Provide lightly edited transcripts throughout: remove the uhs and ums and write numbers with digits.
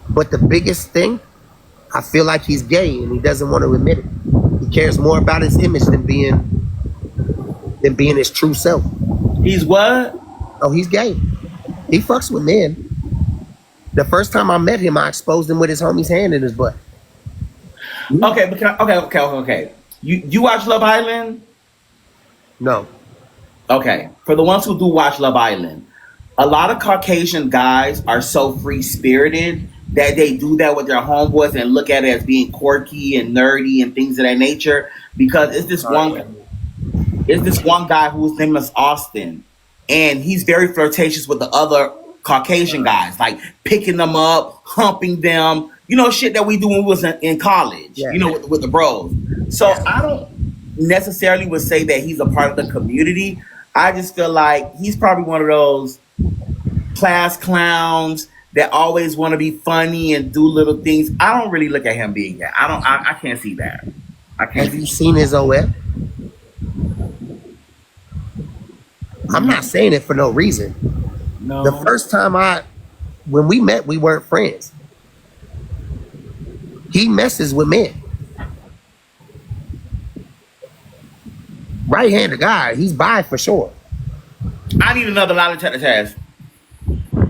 But the biggest thing, I feel like he's gay and he doesn't want to admit it. He cares more about his image than being his true self. He's what? Oh, he's gay. He fucks with men. The first time I met him, I exposed him with his homie's hand in his butt. Okay, but okay. You watch Love Island? No. Okay. For the ones who do watch Love Island, a lot of Caucasian guys are so free-spirited that they do that with their homeboys and look at it as being quirky and nerdy and things of that nature. Because it's this one guy whose name is Austin, and he's very flirtatious with the other Caucasian guys, like picking them up, humping them, shit that we do when we was in college, with the bros. So I don't necessarily would say that he's a part of the community. I just feel like he's probably one of those class clowns that always want to be funny and do little things. I don't really look at him being that. I can't see that. Have you seen his OF? I'm not saying it for no reason. No. The first time when we met, we weren't friends. He messes with men. Right-handed guy, he's bi for sure. I need another lie detector test.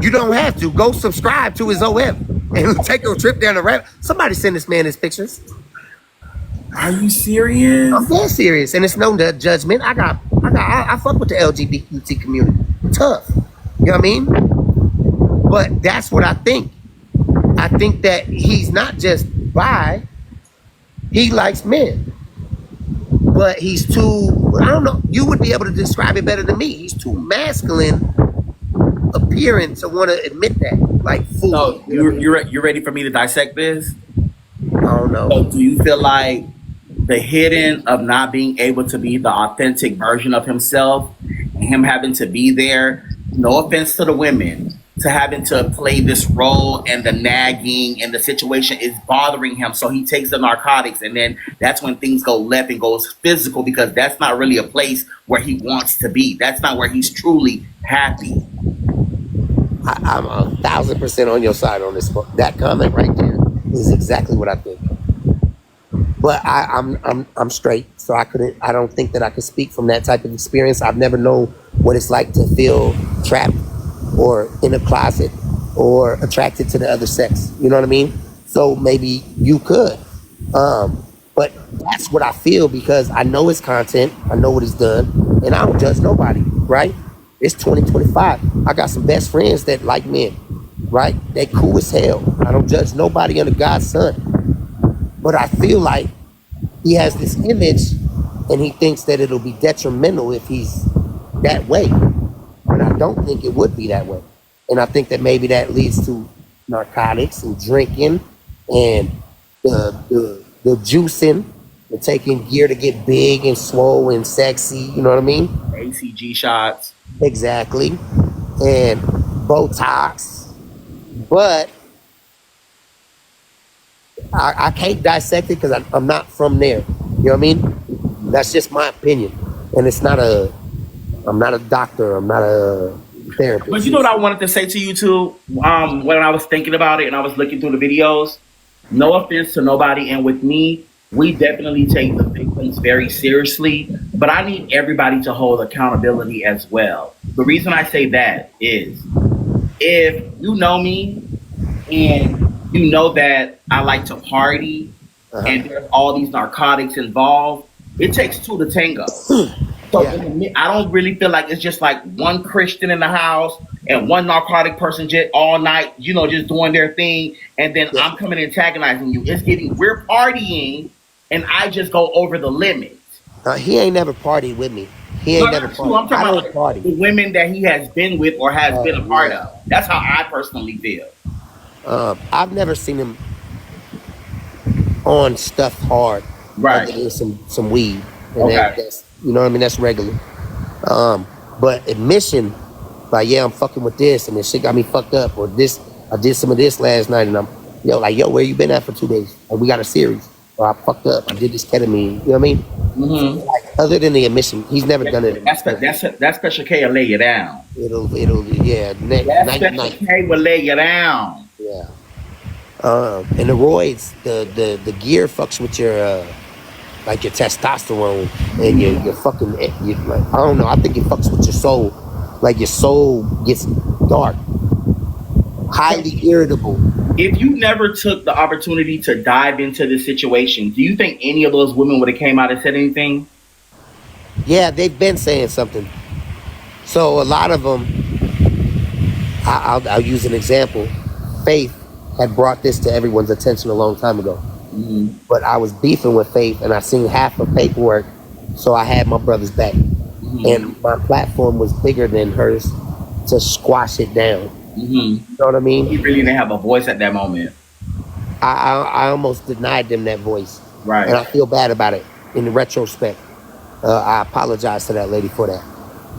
You don't have to. Go subscribe to his OF and take a trip down the rabbit. Somebody send this man his pictures. Are you serious? I'm dead serious, and it's no judgment. I fuck with the LGBT community. Tough. You know what I mean? But that's what I think. I think that he's not just bi. He likes men. But he's too, I don't know, you would be able to describe it better than me. He's too masculine appearing to want to admit that. Like, fool. So you're ready for me to dissect this? I don't know. So do you feel like the hidden of not being able to be the authentic version of himself and him having to be there, no offense to the women, to having to play this role and the nagging and the situation is bothering him, so he takes the narcotics, and then that's when things go left and goes physical, because that's not really a place where he wants to be. That's not where he's truly happy. I'm 1,000% on your side on this. That comment right there is exactly what I think. But I'm straight, so I don't think that I could speak from that type of experience. I've never known what it's like to feel trapped or in a closet or attracted to the other sex. You know what I mean? So maybe you could. But that's what I feel, because I know his content, I know what he's done, and I don't judge nobody, right? It's 2025. I got some best friends that like men, right? They cool as hell. I don't judge nobody under God's son. But I feel like he has this image and he thinks that it'll be detrimental if he's that way. And I don't think it would be that way. And I think that maybe that leads to narcotics and drinking and the juicing and taking gear to get big and swole and sexy. You know what I mean? ACG shots. Exactly. And Botox. But I can't dissect it because I'm not from there. You know what I mean? That's just my opinion. And I'm not a doctor. I'm not a therapist. But you know what I wanted to say to you too? When I was thinking about it and I was looking through the videos, no offense to nobody, and with me, we definitely take the victims very seriously, but I need everybody to hold accountability as well. The reason I say that is, if you know me and you know that I like to party and there's all these narcotics involved, it takes two to tango. So I don't really feel like it's just like one Christian in the house and one narcotic person just all night, just doing their thing, and then I'm coming antagonizing you. We're partying, and I just go over the limits. He ain't never partied with me. He ain't never partied. I'm talking about party. The women that he has been with or has been a part of. That's how I personally feel. I've never seen him on stuff hard. Right. Other than some weed. And okay. That's, you know what I mean? That's regular. But admission, like, I'm fucking with this, and this shit got me fucked up, or this, I did some of this last night, and I'm, where you been at for 2 days? And we got a series. Or I fucked up, I did this ketamine, you know what I mean? Mm-hmm. Like, Other than the admission, he's never done it in person. That Special K will lay you down. Yeah, That night Special night. K will lay you down. Yeah. And the roids, the gear fucks with your like your testosterone and your fucking like, I don't know. I think it fucks with your soul. Like your soul gets dark, So highly irritable. if you never took the opportunity to dive into this situation, do you think any of those women would have came out and said anything? Yeah, they've been saying something. So a lot of them, I'll use an example. Faith had brought this to everyone's attention a long time ago, Mm-hmm. but I was beefing with Faith, and I seen half of paperwork, so I had my brother's back, Mm-hmm. and my platform was bigger than hers to squash it down. Mm-hmm. You know what I mean? He really didn't have a voice at that moment. I almost denied them that voice, and Right. I feel bad about it. In retrospect, I apologize to that lady for that.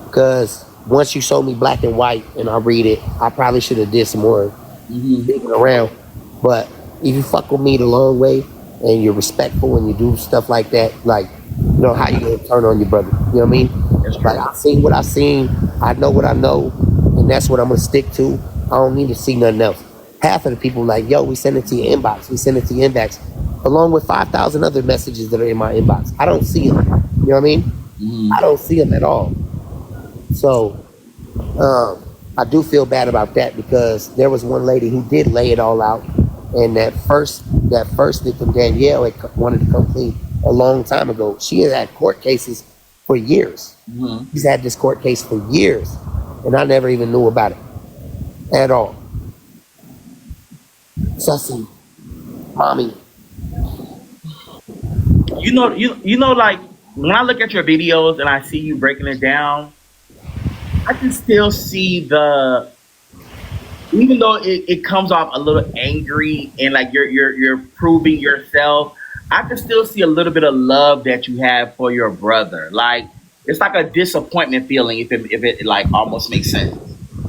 Because once you show me black and white and I read it, I probably should have did some more Mm-hmm. digging around. But if you fuck with me the long way and you're respectful and you do stuff like that, like, you know, how you gonna turn on your brother? You know what I mean? That's Like, true. I seen what I seen, I know what I know, and that's what I'm gonna stick to. I don't need to see nothing else. Half of the people like, yo, we send it to your inbox. We send it to your inbox, along with 5,000 other messages that are in my inbox. I don't see them. You know what I mean? I Mm-hmm. don't see them at all. So I do feel bad about that because there was one lady who did lay it all out, and that first victim Danielle wanted to come clean a long time ago. She had court cases for years. Mm-hmm. She's had this court case for years, and I never even knew about it at all. Sussy, mommy, Like when I look at your videos and I see you breaking it down, I can still see the even though it comes off a little angry and like you're proving yourself, I can still see a little bit of love that you have for your brother. Like it's like a disappointment feeling if it like almost makes sense.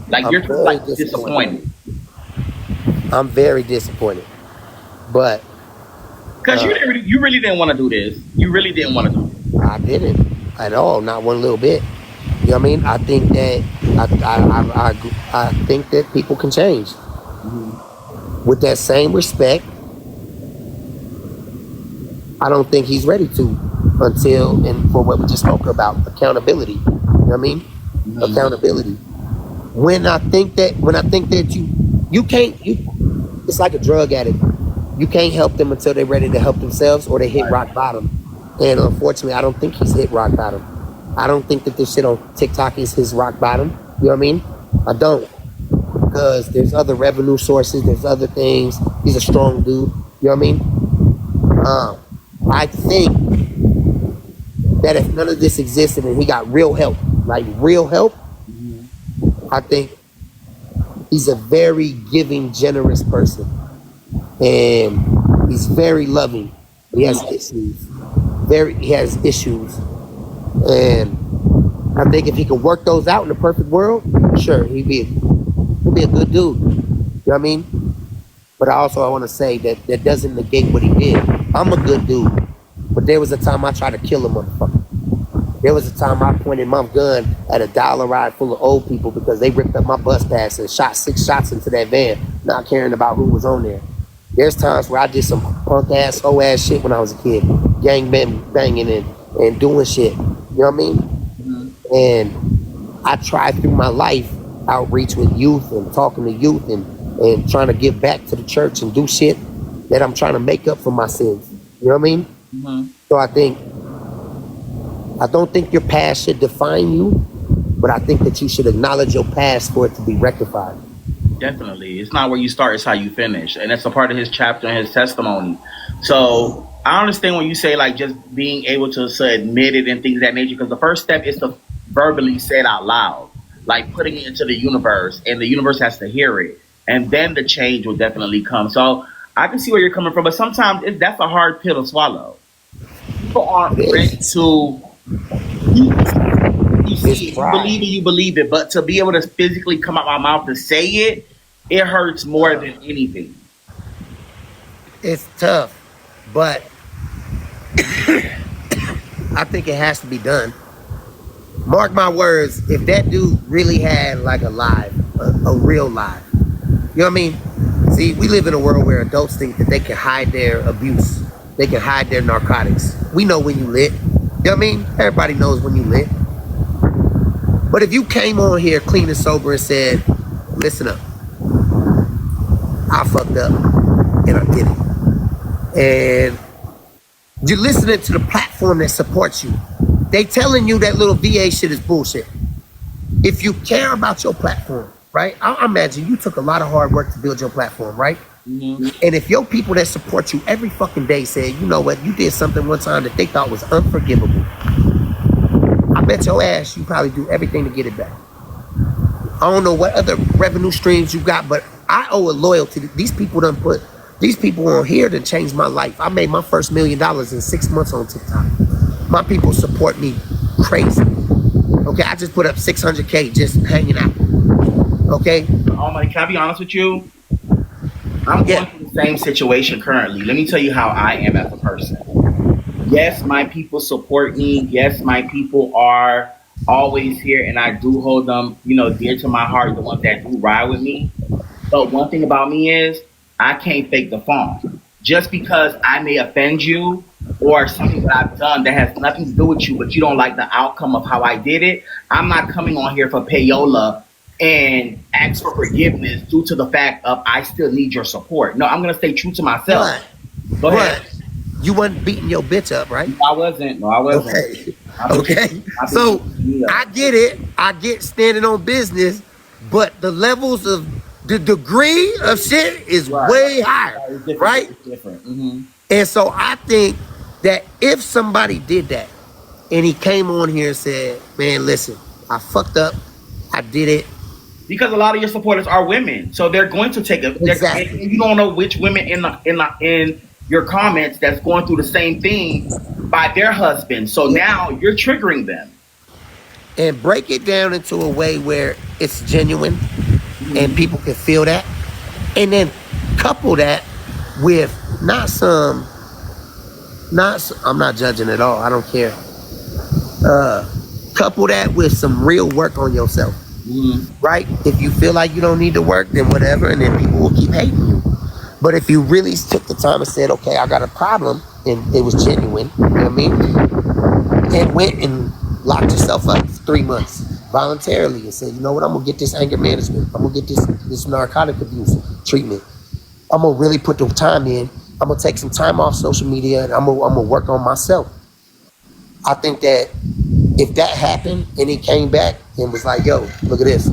Like I'm you're just very like disappointed. disappointed I'm very disappointed, but because uh, you really didn't want to do this. You really didn't want to do this. I didn't at all, not one little bit. You know what I mean? I think that I think that people can change Mm-hmm. with that same respect. I don't think he's ready to until and for what we just spoke about accountability. You know what I mean? Mm-hmm. Accountability. When I think that you can't you it's like a drug addict. You can't help them until they're ready to help themselves or they hit Right. rock bottom. And unfortunately, I don't think he's hit rock bottom. I don't think that this shit on TikTok is his rock bottom. You know what I mean? I don't. Because there's other revenue sources, there's other things. He's a strong dude. You know what I mean? I think that if none of this existed and he got real help, like real help, Mm-hmm. I think he's a very giving, generous person. And he's very loving. He has issues. He has issues. And I think if he could work those out in the perfect world, sure, he'd be a good dude. You know what I mean? But I want to say that that doesn't negate what he did. I'm a good dude. But there was a time I tried to kill a motherfucker. There was a time I pointed my gun at a dollar ride full of old people because they ripped up my bus pass and shot 6 shots into that van, not caring about who was on there. There's times where I did some punk ass, hoe ass shit when I was a kid, gang banging and doing shit. You know what I mean? Mm-hmm. And I tried through my life outreach with youth and talking to youth and trying to give back to the church and do shit that I'm trying to make up for my sins. You know what I mean? Mm-hmm. So I don't think your past should define you, but I think that you should acknowledge your past for it to be rectified. Definitely. It's not where you start, it's how you finish. And that's a part of his chapter and his testimony. So I understand when you say like just being able to admit it and things of that nature, because the first step is to verbally say it out loud, like putting it into the universe, and the universe has to hear it. And then the change will definitely come. So I can see where you're coming from, but sometimes that's a hard pill to swallow. People It aren't ready is. to you, you It's see it, you pride. believe it, you believe it, but to be able to physically come out my mouth to say it, it hurts more Uh, than anything. it's tough, but I think it has to be done. Mark my words, if that dude really had like a real live, you know what I mean? See, we live in a world where adults think that they can hide their abuse, they can hide their narcotics. We know when you lit. You know what I mean? Everybody knows when you lit. But if you came on here clean and sober and said, listen up, I fucked up and I did it. And you're listening to the platform that supports you. They telling you that little VA shit is bullshit. If you care about your platform, right? I imagine you took a lot of hard work to build your platform, right? Mm-hmm. And if your people that support you every fucking day said, you know what, you did something one time that they thought was unforgivable, I bet your ass you probably do everything to get it back. I don't know what other revenue streams you got, but I owe a loyalty. These people on here to change my life. I made my first $1 million in 6 months on TikTok. My people support me crazy. Okay, I just put up 600K just hanging out. Okay? Oh my, can I be honest with you? I'm going through the same situation currently. Let me tell you how I am as a person. Yes, my people support me. Yes, my people are always here, and I do hold them, dear to my heart, the ones that do ride with me. But one thing about me is I can't fake the funk. Just because I may offend you or something that I've done that has nothing to do with you, but you don't like the outcome of how I did it, I'm not coming on here for payola and ask for forgiveness due to the fact of I still need your support. No, I'm going to stay true to myself. Go ahead. You wasn't beating your bitch up, right? No, I wasn't. Okay. So I get it. I get standing on business, but the levels of the degree of shit is way higher, right? It's different. Mm-hmm. And so I think that if somebody did that and he came on here and said, man, listen, I fucked up. I did it. Because a lot of your supporters are women. So they're going to take it. Exactly. You don't know which women in your comments that's going through the same thing by their husband. So now you're triggering them. And break it down into a way where it's genuine and people can feel that. And then couple that with I'm not judging at all. I don't care. Couple that with some real work on yourself. Right? If you feel like you don't need to work, then whatever, and then people will keep hating you. But if you really took the time and said, okay, I got a problem, and it was genuine, you know what I mean? And went and locked yourself up for 3 months voluntarily and said, you know what, I'm gonna get this anger management, I'm gonna get this narcotic abuse treatment. I'm gonna really put the time in, I'm gonna take some time off social media, and I'm gonna work on myself. I think that if that happened and he came back and was like, yo, look at this,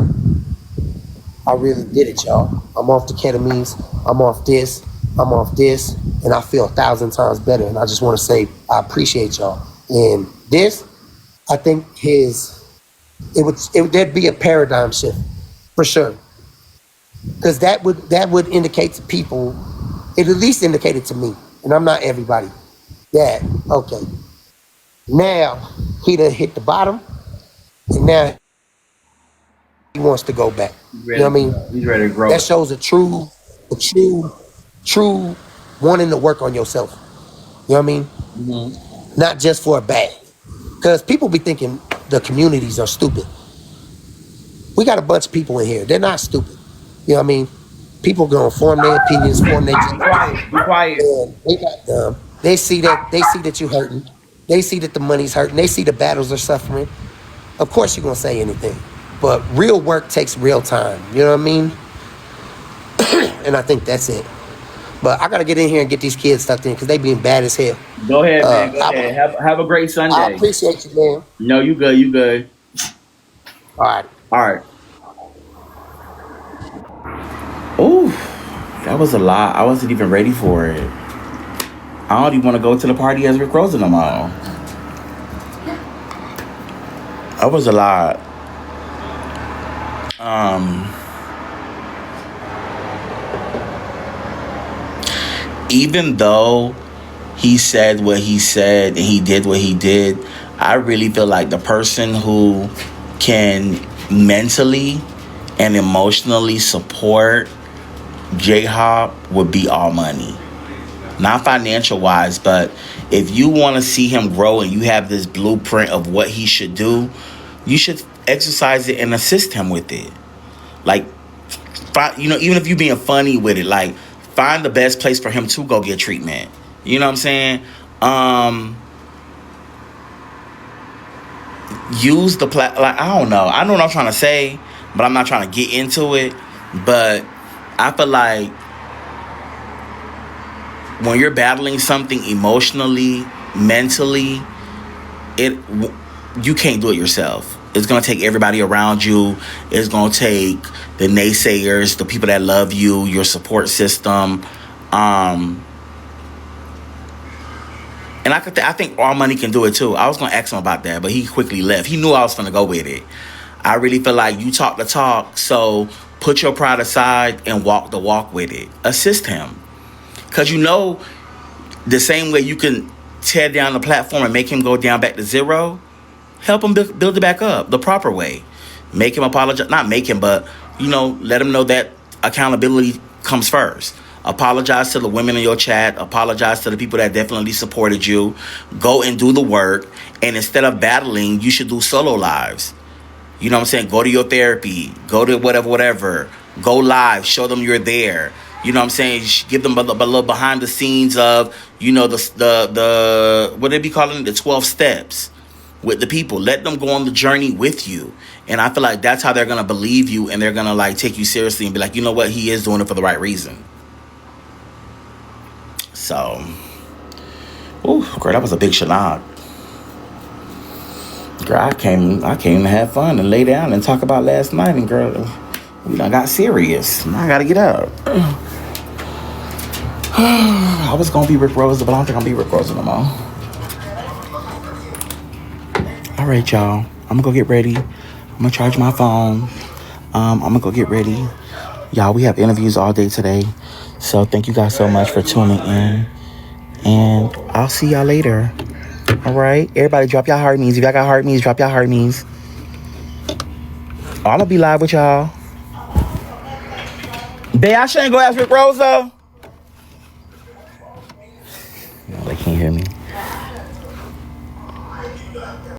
I really did it, y'all. I'm off the ketamines, I'm off this, and I feel 1,000 times better. And I just want to say, I appreciate y'all. And this, I think there'd be a paradigm shift for sure. Because that would indicate to people, it at least indicated to me, and I'm not everybody, that, okay, now he done hit the bottom, and now he wants to go back. You know what I mean? He's ready to grow. That shows a true wanting to work on yourself. You know what I mean? Mm-hmm. Not just for a bag. Because people be thinking the communities are stupid. We got a bunch of people in here. They're not stupid. You know what I mean? People gonna form their opinions, form their Be quiet. They got dumb. They see that you hurting. They see that the money's hurting. They see the battles are suffering. Of course you're gonna say anything. But real work takes real time. You know what I mean? And I think that's it. But I gotta get in here and get these kids stuck in because they being bad as hell. Go ahead, man. Go ahead. Have a great Sunday. I appreciate you, man. No, you good. You good. All right. Ooh, that was a lot. I wasn't even ready for it. I don't even want to go to the party as Rick Rosa no more. That was a lot. Even though he said what he said and he did what he did, I really feel like the person who can mentally and emotionally support Jhop would be all money. not financial wise, but if you want to see him grow and you have this blueprint of what he should do, you should exercise it and assist him with it. Like, even if you being funny with it, like, find the best place for him to go get treatment. You know what I'm saying? Use the like, I don't know. I know what I'm trying to say, but I'm not trying to get into it. But I feel like when you're battling something emotionally, mentally, you can't do it yourself. It's going to take everybody around you. It's going to take the naysayers, the people that love you, your support system. And I think All Money can do it too. I was going to ask him about that, but he quickly left. He knew I was going to go with it. I really feel like you talk the talk, so put your pride aside and walk the walk with it. Assist him. Because the same way you can tear down the platform and make him go down back to zero, help him build it back up the proper way. Make him apologize. Not make him, but, let him know that accountability comes first. Apologize to the women in your chat. Apologize to the people that definitely supported you. Go and do the work. And instead of battling, you should do solo lives. You know what I'm saying? Go to your therapy. Go to whatever. Go live. Show them you're there. You know what I'm saying? Give them a little behind the scenes of, the what they be calling it? The 12 steps with the people. Let them go on the journey with you. And I feel like that's how they're going to believe you, and they're going to like take you seriously and be like, you know what? He is doing it for the right reason. So, girl, that was a big shenanigans. Girl, I came to have fun and lay down and talk about last night, and girl, we done got serious. Now I gotta get up. I was gonna be Rick Rosa, but I don't think I'm gonna be Rick Rosa no more. All right, y'all. I'm gonna go get ready. I'm gonna charge my phone. I'm gonna go get ready. Y'all, we have interviews all day today. So thank you guys so much for tuning in. And I'll see y'all later. All right? Everybody drop y'all heart me's. If y'all got heart me's, drop y'all heart me's. I'm going to be live with y'all. Babe, I shouldn't go ask Rick Rosa. No, they can't hear me.